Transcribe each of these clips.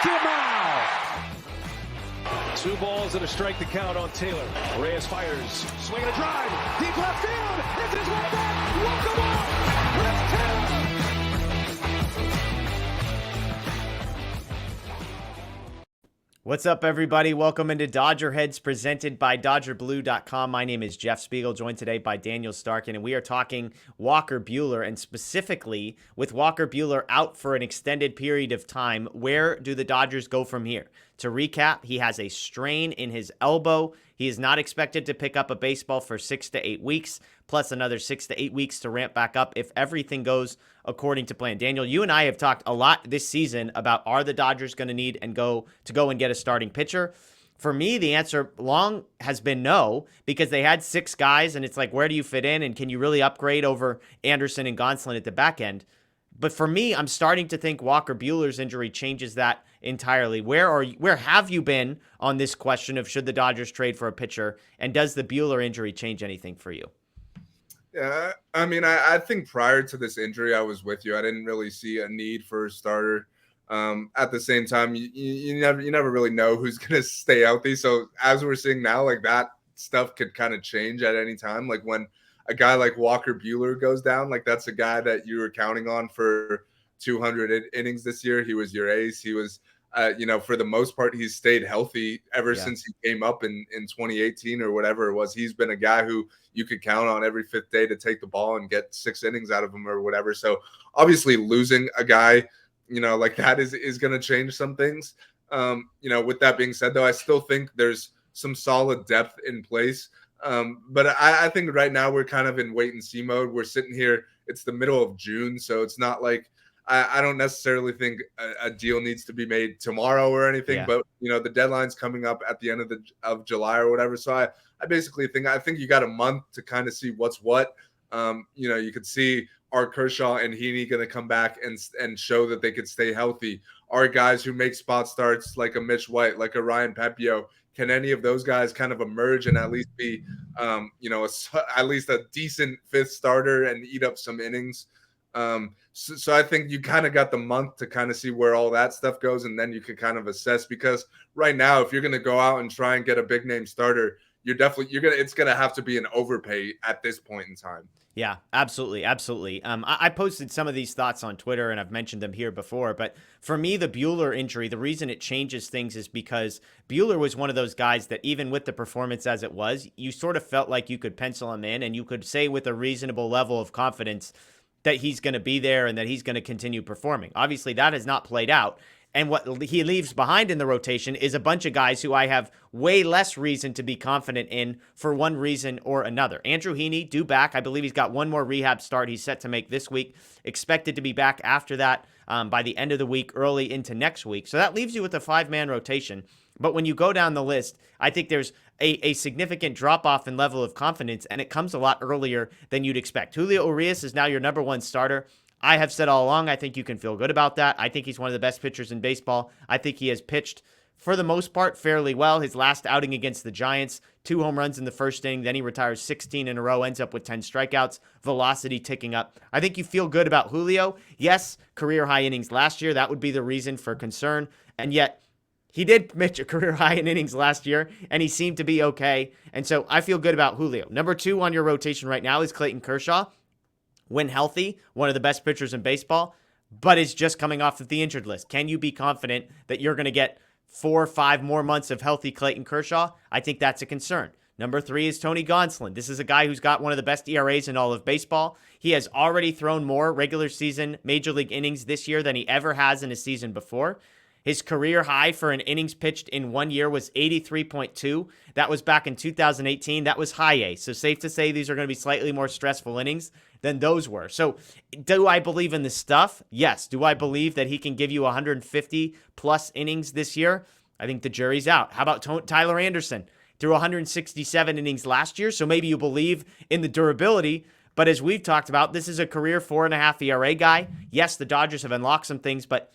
Two balls and a strike to count on Taylor. Reyes fires, swinging a drive, deep left field. It's his way back. Walker Buehler. It's Taylor. What's up, everybody? Welcome into DodgerHeads, presented by DodgerBlue.com. My name is Jeff Spiegel, joined today by Daniel Starkand, and we are talking Walker Buehler, and specifically with Walker Buehler out for an extended period of time, where do the Dodgers go from here? To recap, he has a strain in his elbow. He is not expected to pick up a baseball for 6 to 8 weeks, plus another 6 to 8 weeks to ramp back up if everything goes according to plan. Daniel, you and I have talked a lot this season about, are the Dodgers going to need and go and get a starting pitcher? For me, the answer long has been no, because they had 6 guys, and it's like, where do you fit in, and can you really upgrade over Anderson and Gonsolin at the back end? But for me, I'm starting to think Walker Buehler's injury changes that entirely. Where have you been on this question of should the Dodgers trade for a pitcher, and does the Buehler injury change anything for you? Yeah, I mean, I think prior to this injury, I was with you. I didn't really see a need for a starter. At the same time, you never really know who's going to stay healthy. So as we're seeing now, like, that stuff could kind of change at any time. Like when a guy like Walker Buehler goes down, like that's a guy that you were counting on for 200 innings this year. He was your ace. He was, for the most part, he's stayed healthy ever since he came up in 2018 or whatever it was. He's been a guy who you could count on every 5th day to take the ball and get 6 innings out of him or whatever. So obviously losing a guy, like that is going to change some things. With that being said, though, I still think there's some solid depth in place. But I think right now we're kind of in wait and see mode. We're sitting here, it's the middle of June, so it's not like I don't necessarily think a deal needs to be made tomorrow or anything, but the deadline's coming up at the end of July or whatever. So I basically think you got a month to kind of see what's what. You could see, are Kershaw and Heaney going to come back and show that they could stay healthy? Are guys who make spot starts like a Mitch White, like a Ryan Pepio, can any of those guys kind of emerge and at least be, at least a decent 5th starter and eat up some innings? So I think you kind of got the month to kind of see where all that stuff goes, and then you could kind of assess, because right now, if you're going to go out and try and get a big name starter, it's going to have to be an overpay at this point in time. Yeah, absolutely. I posted some of these thoughts on Twitter, and I've mentioned them here before, but for me, the Buehler injury, the reason it changes things is because Buehler was one of those guys that, even with the performance as it was, you sort of felt like you could pencil him in, and you could say with a reasonable level of confidence that he's going to be there and that he's going to continue performing. Obviously, that has not played out. And what he leaves behind in the rotation is a bunch of guys who I have way less reason to be confident in for one reason or another. Andrew Heaney, due back. I believe he's got one more rehab start he's set to make this week. Expected to be back after that by the end of the week, early into next week. So that leaves you with a 5-man rotation. But when you go down the list, I think there's a significant drop-off in level of confidence, and it comes a lot earlier than you'd expect. Julio Urias is now your number 1 starter. I have said all along, I think you can feel good about that. I think he's one of the best pitchers in baseball. I think he has pitched, for the most part, fairly well. His last outing against the Giants, 2 home runs in the first inning. Then he retires 16 in a row, ends up with 10 strikeouts, velocity ticking up. I think you feel good about Julio. Yes, career high innings last year. That would be the reason for concern. And yet, he did pitch a career high in innings last year, and he seemed to be okay. And so I feel good about Julio. Number 2 on your rotation right now is Clayton Kershaw. When healthy, one of the best pitchers in baseball, but is just coming off of the injured list. Can you be confident that you're going to get 4 or 5 more months of healthy Clayton Kershaw? I think that's a concern. Number 3 is Tony Gonsolin. This is a guy who's got one of the best ERAs in all of baseball. He has already thrown more regular season major league innings this year than he ever has in a season before. His career high for an innings pitched in 1 year was 83.2. That was back in 2018. That was high A. So safe to say these are going to be slightly more stressful innings than those were. So do I believe in this stuff? Yes. Do I believe that he can give you 150 plus innings this year? I think the jury's out. How about Tyler Anderson? Threw 167 innings last year. So maybe you believe in the durability. But as we've talked about, this is a career 4.5 ERA guy. Yes, the Dodgers have unlocked some things, but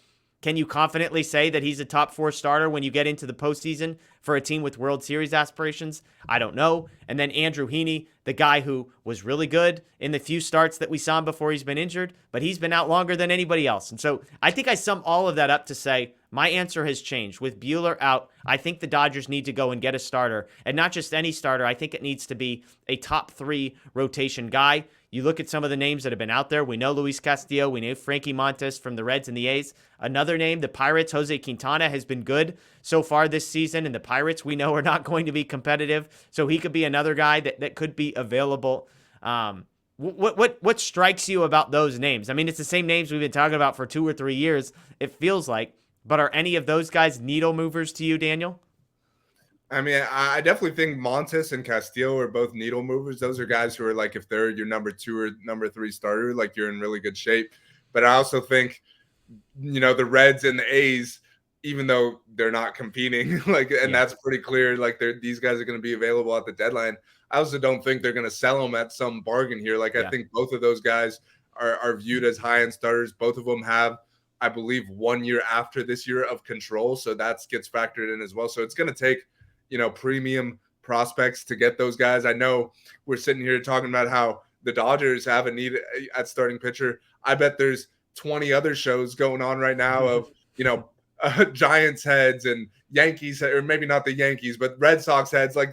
Can you confidently say that he's a top 4 starter when you get into the postseason for a team with World Series aspirations? I don't know. And then Andrew Heaney, the guy who was really good in the few starts that we saw him before he's been injured, but he's been out longer than anybody else. And so I think I sum all of that up to say my answer has changed. With Buehler out, I think the Dodgers need to go and get a starter, and not just any starter. I think it needs to be a top 3 rotation guy. You look at some of the names that have been out there. We know Luis Castillo. We know Frankie Montas from the Reds and the A's. Another name, the Pirates, Jose Quintana, has been good so far this season, and the Pirates we know are not going to be competitive, so he could be another guy that could be available. What strikes you about those names? I mean, it's the same names we've been talking about for 2 or 3 years, it feels like, but are any of those guys needle movers to you, Daniel? I mean, I definitely think Montes and Castillo are both needle movers. Those are guys who are like, if they're your number 2 or number 3 starter, like you're in really good shape. But I also think, the Reds and the A's, even though they're not competing, that's pretty clear. Like these guys are going to be available at the deadline. I also don't think they're going to sell them at some bargain here. I think both of those guys are viewed as high-end starters. Both of them have, I believe, 1 year after this year of control. So that gets factored in as well. So it's going to take, premium prospects to get those guys. I know we're sitting here talking about how the Dodgers have a need at starting pitcher. I bet there's 20 other shows going on right now of, Giants heads and Yankees, or maybe not the Yankees, but Red Sox heads, 20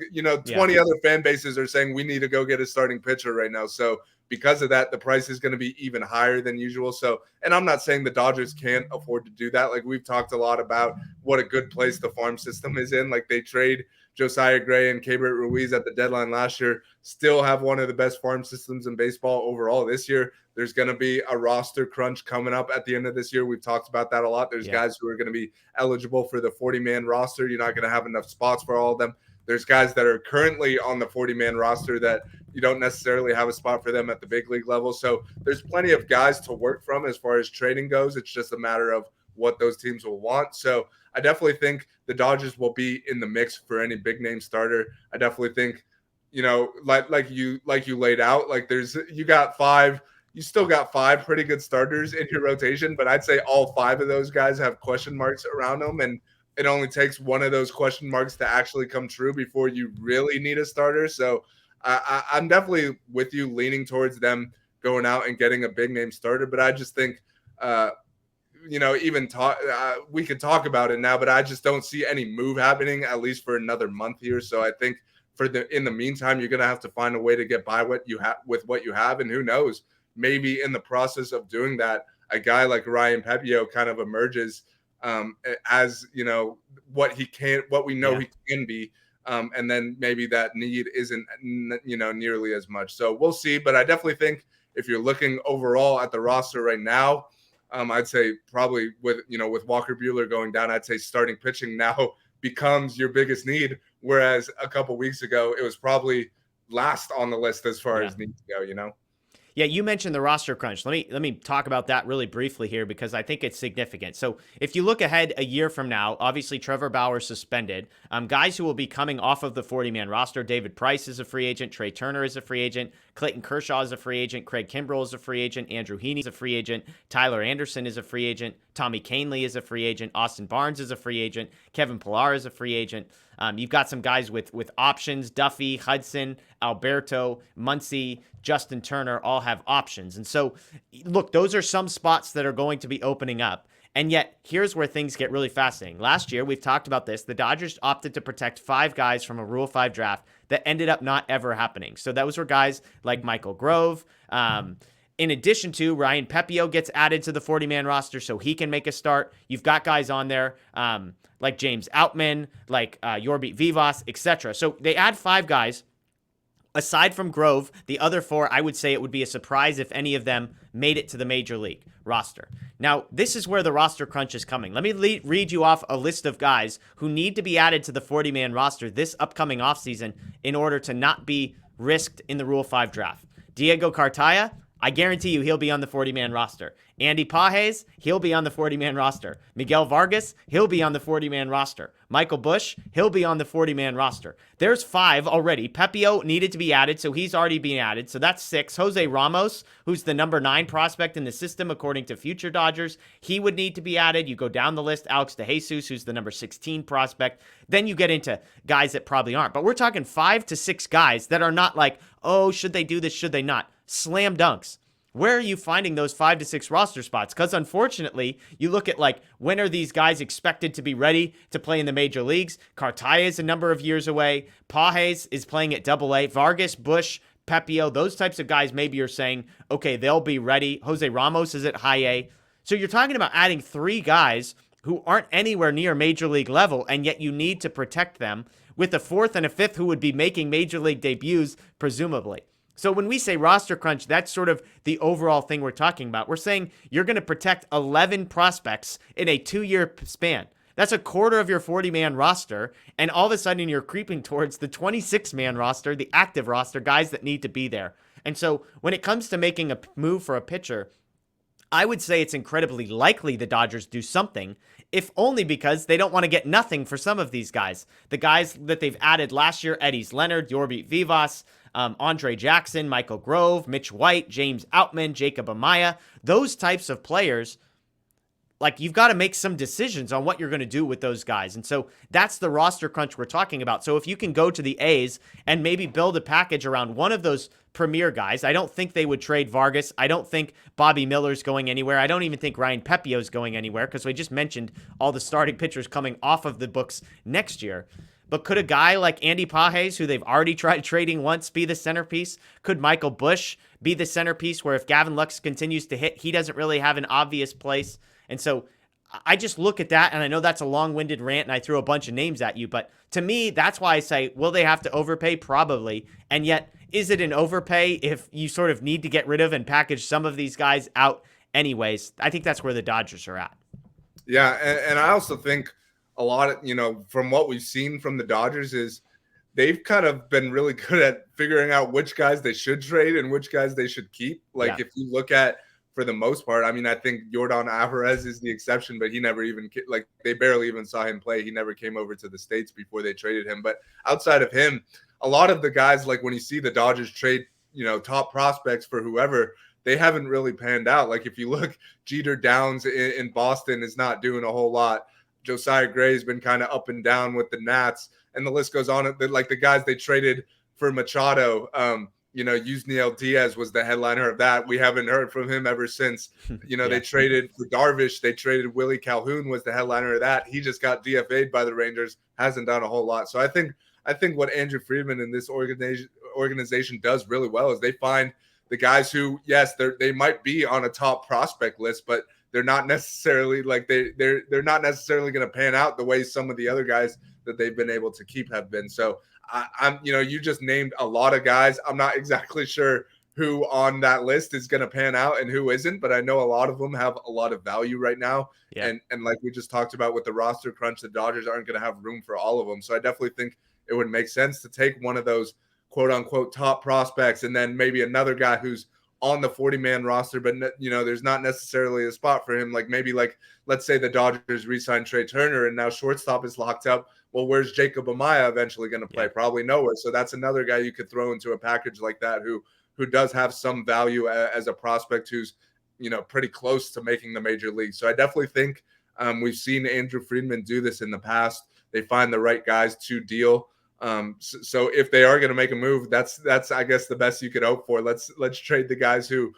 other fan bases are saying we need to go get a starting pitcher right now. So because of that, the price is going to be even higher than usual. So, and I'm not saying the Dodgers can't afford to do that. We've talked a lot about what a good place the farm system is in. They trade Josiah Gray and Keibert Ruiz at the deadline last year, still have one of the best farm systems in baseball overall this year. There's going to be a roster crunch coming up at the end of this year. We've talked about that a lot. There's guys who are going to be eligible for the 40-man roster. You're not going to have enough spots for all of them. There's guys that are currently on the 40-man roster that you don't necessarily have a spot for them at the big league level. So there's plenty of guys to work from as far as trading goes. It's just a matter of what those teams will want. So I definitely think the Dodgers will be in the mix for any big name starter. I definitely think, like you laid out, you still got 5 pretty good starters in your rotation, but I'd say all 5 of those guys have question marks around them. And it only takes one of those question marks to actually come true before you really need a starter. So I'm definitely with you, leaning towards them going out and getting a big name starter. But I just think, we could talk about it now, but I just don't see any move happening, at least for another month here. So I think in the meantime, you're going to have to find a way to get by what you have with what you have. And who knows, maybe in the process of doing that, a guy like Ryan Pepiot kind of emerges as, what we know he can be. And then maybe that need isn't, nearly as much. So we'll see. But I definitely think if you're looking overall at the roster right now, I'd say probably with Walker Buehler going down, I'd say starting pitching now becomes your biggest need. Whereas a couple weeks ago, it was probably last on the list as far as needs go, Yeah, you mentioned the roster crunch. Let me talk about that really briefly here because I think it's significant. So if you look ahead a year from now, obviously Trevor Bauer suspended. Guys who will be coming off of the 40-man roster, David Price is a free agent, Trey Turner is a free agent, Clayton Kershaw is a free agent, Craig Kimbrell is a free agent, Andrew Heaney is a free agent, Tyler Anderson is a free agent, Tommy Kahnle is a free agent, Austin Barnes is a free agent, Kevin Pillar is a free agent. You've got some guys with options, Duffy, Hudson, Alberto, Muncy, Justin Turner all have options. And so, look, those are some spots that are going to be opening up. And yet, here's where things get really fascinating. Last year, we've talked about this. The Dodgers opted to protect 5 guys from a Rule 5 draft that ended up not ever happening. So those were guys like Michael Grove. In addition to Ryan Pepiot gets added to the 40-man roster so he can make a start. You've got guys on there like James Outman, like Yorby Vivas, etc. So they add 5 guys. Aside from Grove, the other 4, I would say it would be a surprise if any of them made it to the major league roster. Now, this is where the roster crunch is coming. Let me read you off a list of guys who need to be added to the 40-man roster this upcoming offseason in order to not be risked in the Rule 5 draft. Diego Cartaya, I guarantee you he'll be on the 40-man roster. Andy Pages, he'll be on the 40-man roster. Miguel Vargas, he'll be on the 40-man roster. Michael Busch, he'll be on the 40-man roster. There's 5 already. Pepio needed to be added, so he's already being added. So that's 6. Jose Ramos, who's the number 9 prospect in the system according to Future Dodgers, he would need to be added. You go down the list, Alex DeJesus, who's the number 16 prospect. Then you get into guys that probably aren't. But we're talking 5 to 6 guys that are not like, oh, should they do this, should they not? Slam dunks. Where are you finding those 5 to 6 roster spots? Because unfortunately, you look at like, when are these guys expected to be ready to play in the major leagues? Cartaya is a number of years away. Pages is playing at AA. Vargas, Busch, Pepio, those types of guys, maybe you're saying, okay, they'll be ready. Jose Ramos is at high A. So you're talking about adding 3 guys who aren't anywhere near major league level, and yet you need to protect them with a 4th and a 5th who would be making major league debuts, presumably. So when we say roster crunch, that's sort of the overall thing we're talking about. We're saying you're going to protect 11 prospects in a 2-year span. That's a quarter of your 40-man roster, and all of a sudden you're creeping towards the 26-man roster, the active roster, guys that need to be there. And so when it comes to making a move for a pitcher, I would say it's incredibly likely the Dodgers do something, if only because they don't want to get nothing for some of these guys. The guys that they've added last year, Eddys Leonard, Yorby Vivas, Andre Jackson, Michael Grove, Mitch White, James Outman, Jacob Amaya, those types of players, like, you've got to make some decisions on what you're going to do with those guys. And so that's the roster crunch we're talking about. So if you can go to the A's and maybe build a package around one of those premier guys, I don't think they would trade Vargas. I don't think Bobby Miller's going anywhere. I don't even think Ryan Pepio's going anywhere, because we just mentioned all the starting pitchers coming off of the books next year. But could a guy like Andy Pages, who they've already tried trading once, be the centerpiece? Could Michael Busch be the centerpiece, where if Gavin Lux continues to hit, he doesn't really have an obvious place? And so I just look at that, and I know that's a long-winded rant, and I threw a bunch of names at you, but to me, that's why I say, will they have to overpay? Probably. And yet, is it an overpay if you sort of need to get rid of and package some of these guys out anyways? I think that's where the Dodgers are at. Yeah, and I also think a lot of, from what we've seen from the Dodgers is they've kind of been really good at figuring out which guys they should trade and which guys they should keep. Like, if you look at, for the most part, I mean, I think Yordan Alvarez is the exception, but he never even, like, they barely even saw him play. He never came over to the States before they traded him. But outside of him, a lot of the guys, like when you see the Dodgers trade, top prospects for whoever, they haven't really panned out. Like, if you look, Jeter Downs in Boston is not doing a whole lot. Josiah Gray's been kind of up and down with the Nats, and the list goes on. Like, the guys they traded for Machado, Yusniel Diaz was the headliner of that. We haven't heard from him ever since. They traded for Darvish. They traded Willie Calhoun was the headliner of that. He just got DFA'd by the Rangers. Hasn't done a whole lot. So I think what Andrew Friedman and this organization does really well is they find the guys who, yes, they might be on a top prospect list, but they're not necessarily like they're not necessarily going to pan out the way some of the other guys that they've been able to keep have been. So I'm you just named a lot of guys. I'm not exactly sure who on that list is going to pan out and who isn't, but I know a lot of them have a lot of value right now. Yeah. And like we just talked about with the roster crunch, the Dodgers aren't going to have room for all of them. So I definitely think it would make sense to take one of those quote unquote top prospects and then maybe another guy who's on the 40-man roster, but there's not necessarily a spot for him. Like, maybe, like, let's say the Dodgers re-sign Trey Turner and now shortstop is locked up. Well, where's Jacob Amaya eventually going to play? Yeah. Probably nowhere. So that's another guy you could throw into a package like that who does have some value as a prospect who's, pretty close to making the major league. So I definitely think we've seen Andrew Friedman do this in the past. They find the right guys to deal. So if they are going to make a move, that's I guess the best you could hope for. Let's trade the guys who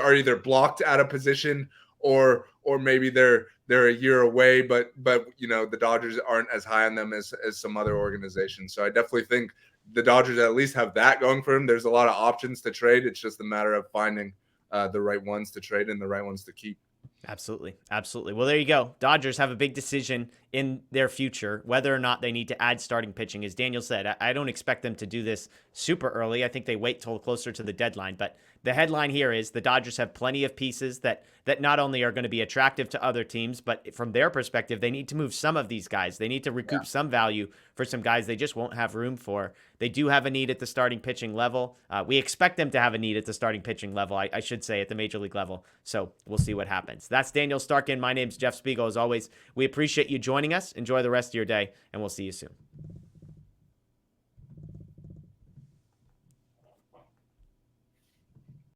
are either blocked at a position or maybe they're a year away, but the Dodgers aren't as high on them as some other organizations. So I definitely think the Dodgers at least have that going for them. There's a lot of options to trade. It's just a matter of finding the right ones to trade and the right ones to keep. Absolutely. Absolutely. Well, there you go. Dodgers have a big decision in their future, whether or not they need to add starting pitching. As Daniel said, I don't expect them to do this super early. I think they wait till closer to the deadline, but the headline here is the Dodgers have plenty of pieces that not only are going to be attractive to other teams, but from their perspective, they need to move some of these guys. They need to recoup some value for some guys they just won't have room for. They do have a need at the starting pitching level. We expect them to have a need at the starting pitching level, I should say, at the major league level. So we'll see what happens. That's Daniel Starkand. My name's Jeff Spiegel. As always, we appreciate you joining us. Enjoy the rest of your day, and we'll see you soon.